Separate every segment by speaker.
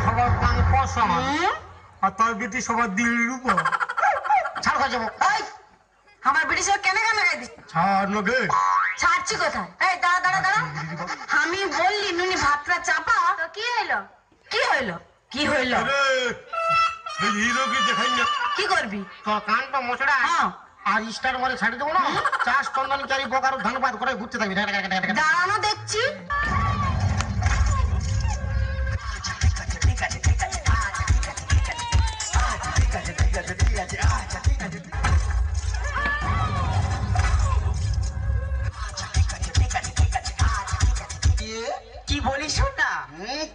Speaker 1: সবার পান পয়সা আর তোর বেটি সবার দিল্লির উপর ছাড় খাই যাবো।
Speaker 2: আমার বেটি সব কেন কেন গাই দিচ্ছি?
Speaker 1: ছাড় লোকে
Speaker 2: ছাড়ছি কোথায়? এই দাঁড়া দাঁড়া দাঁড়া, আমি বললি নুনি ভাতটা চাপা তো কি হইলো? কি হইলো? কি হইলো?
Speaker 1: হিরো কি দেখাই না?
Speaker 2: কি করবি?
Speaker 1: তোর কানটা মোচড়া আর স্টার মারে ছাড়ি দেবো না। চাষ চন্দন চারি বকার ধন্যবাদ করে ঘুরতে থাকবি।
Speaker 2: দাঁড়ানো দেখছি।
Speaker 3: কি বলিস না?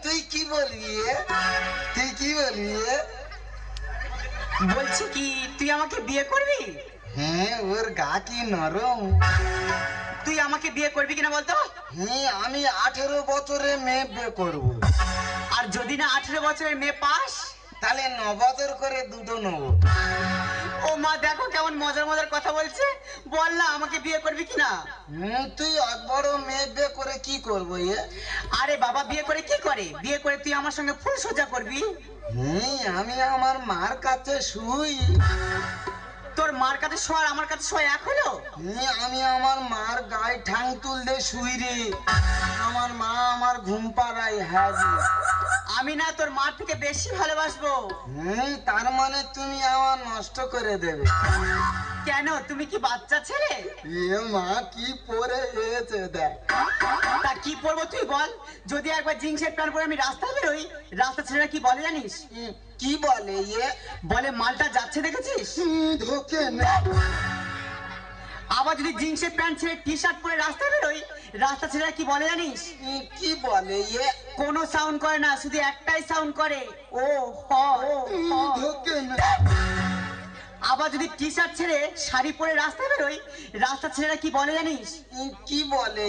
Speaker 4: তুই কি বলবি? তুই কি বলবি?
Speaker 3: বলছি কি তুই আমাকে বিয়ে করবি?
Speaker 4: হ্যাঁ, ওর গা কি নরম।
Speaker 3: তুই আমাকে বিয়ে করবি কিনা বলতো?
Speaker 4: হ্যাঁ, আমি 18 বছরের মেয়ে বিয়ে করবো।
Speaker 3: আর যদি না 18 বছরের মেয়ে পাস
Speaker 4: তাহলে 9 বছর করে দুটো নেবো।
Speaker 3: ও মা, দেখো কেমন মজার মজার কথা বলছে। বল না আমাকে বিয়ে করবি কিনা?
Speaker 4: তুই অত বড় মেয়ে বিয়ে করে কি করবো?
Speaker 3: আরে বাবা, বিয়ে করে কি করে? বিয়ে করে তুই আমার সঙ্গে ফুল সোজা করবি।
Speaker 4: আমি আমার মার কাছে শুই।
Speaker 3: তোর মার কাছে শোয়ার আমার কাছে শোয়া এক হলো?
Speaker 4: আমি আমার মার গায়ে ঠাং তুললে শুই রে। আমার মা আমার ঘুম পাড়ায়। হ্যাঁ,
Speaker 3: আমি না তোর মার থেকে বেশি ভালোবাসবো।
Speaker 4: তার মানে তুমি আমার নষ্ট করে দেবে?
Speaker 3: কেন, তুমি কি বাচ্চা ছেলে?
Speaker 4: মা কি পরে এসে দেখ।
Speaker 3: তা কি পরবো তুই বল? যদি একবার জিন্সের প্যান্ট পরে আমি রাস্তায় বেরোই, রাস্তা ছেলেরা কি বলে জানিস?
Speaker 4: কি বলে?
Speaker 3: বলে মালটা যাচ্ছে দেখেছিস।
Speaker 4: ঢোকে না।
Speaker 3: আবার যদি জিন্সের প্যান্ট ছেড়ে টি শার্ট পরে রাস্তায় বেরোই, রাস্তা ছেলেরা কি বলে জানিস?
Speaker 4: কি বলে?
Speaker 3: কোনো সাউন্ড করে না, শুধু একটাই সাউন্ড করে, ও হ।
Speaker 4: ঢোকে না।
Speaker 3: আবার যদি টি শার্ট ছেড়ে শাড়ি পরে রাস্তায় বেরোই, রাস্তা ছেলেরা কি বলে জানিস?
Speaker 4: কি বলে?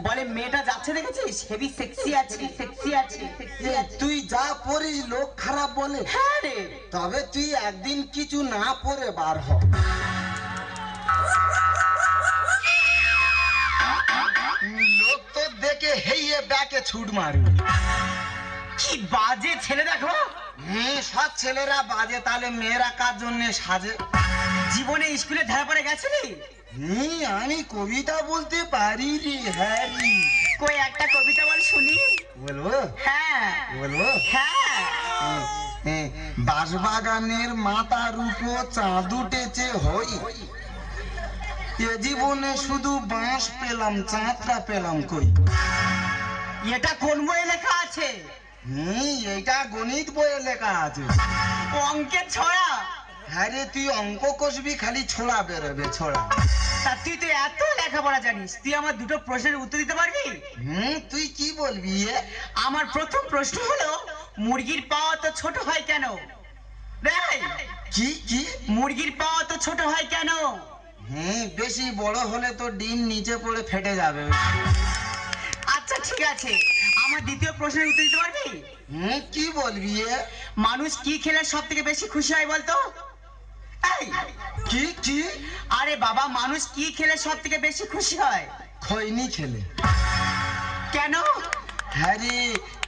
Speaker 3: বলে মেয়েটা যাচ্ছে দেখেছিস, হেভি সেক্সি আছে, সেক্সি আছে, সেক্সি আছে।
Speaker 4: তুই যা পড়িস লোক খারাপ বলে।
Speaker 3: হ্যাঁ রে।
Speaker 4: তবে তুই একদিন কিছু না পরে বার হ। লোক তো দেখে হেইয়ে ব্যাকে ছুট মারবে।
Speaker 3: কি বাজে ছেলে দেখো।
Speaker 4: সব ছেলেরা বাজে, তাহলে মেয়েরা কার জন্য সাজে?
Speaker 3: জীবনে স্কুলে ধরা পড়ে গেছিলি?
Speaker 4: আমি কবিতা বলতে পারি রে। হ্যাঁ রে।
Speaker 3: কই একটা কবিতা বল শুনি।
Speaker 4: বলবো?
Speaker 3: হ্যাঁ
Speaker 4: বলবো?
Speaker 3: হ্যাঁ।
Speaker 4: বাঁশবাগানের মাথার উপর চাঁদ উঠেছে হই, এ জীবনে শুধু বাঁশ পেলাম, চাঁদটা পেলাম কই।
Speaker 3: এটা কোন বইয়ে লেখা আছে?
Speaker 4: এইটা গণিত বইয়ে লেখা আছে।
Speaker 3: অঙ্কের ছড়া?
Speaker 4: হ্যাঁ রে, তুই অঙ্ক কষবি, খালি ছোড়া বেরোবে ছোড়া।
Speaker 3: তা তুই তো এত লেখাপড়া জানিস, তুই আমার দুটো প্রশ্নের উত্তর দিতে পারবি?
Speaker 4: তুই কি বলবি?
Speaker 3: আমার প্রথম প্রশ্ন হলো, মুরগির পা তো ছোট হয় কেন?
Speaker 4: কি কি?
Speaker 3: মুরগির পা তো ছোট হয় কেন?
Speaker 4: বেশি বড় হলে তো ডিম নিচে পড়ে ফেটে যাবে।
Speaker 3: আচ্ছা ঠিক আছে, আমার দ্বিতীয় প্রশ্নের উত্তর দিতে পারবি?
Speaker 4: কি বলবি?
Speaker 3: মানুষ কি খেলে সব থেকে বেশি খুশি হয় বলতো?
Speaker 4: কি কি?
Speaker 3: আরে বাবা, মানুষ কি খেলে সব থেকে বেশি খুশি হয়?
Speaker 4: খৈনি খেলে।
Speaker 3: কেন?
Speaker 4: হ্যাঁ রে,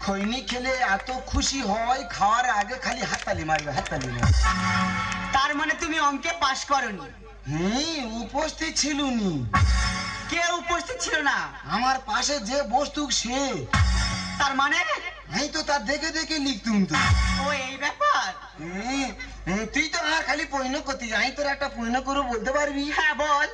Speaker 4: খৈনি খেলে এত খুশি হয়, খাওয়ার আগে খালি হাততালি মারবে, হাততালি মারবে।
Speaker 3: তার মানে তুমি অঙ্কে পাশ করনি?
Speaker 4: উপস্থিত ছিলুনি।
Speaker 3: কে উপস্থিত ছিল না?
Speaker 4: আমার পাশে যে বস্তু সে।
Speaker 3: তার মানে?
Speaker 4: আমি তো তার দেখে দেখে লিখতুম তো।
Speaker 3: ও এই ব্যাপার।
Speaker 4: তুই তো আর খালি পৈন করতে যাই, তোর একটা পৈন করে বলতে পারবি?
Speaker 3: হ্যাঁ বল।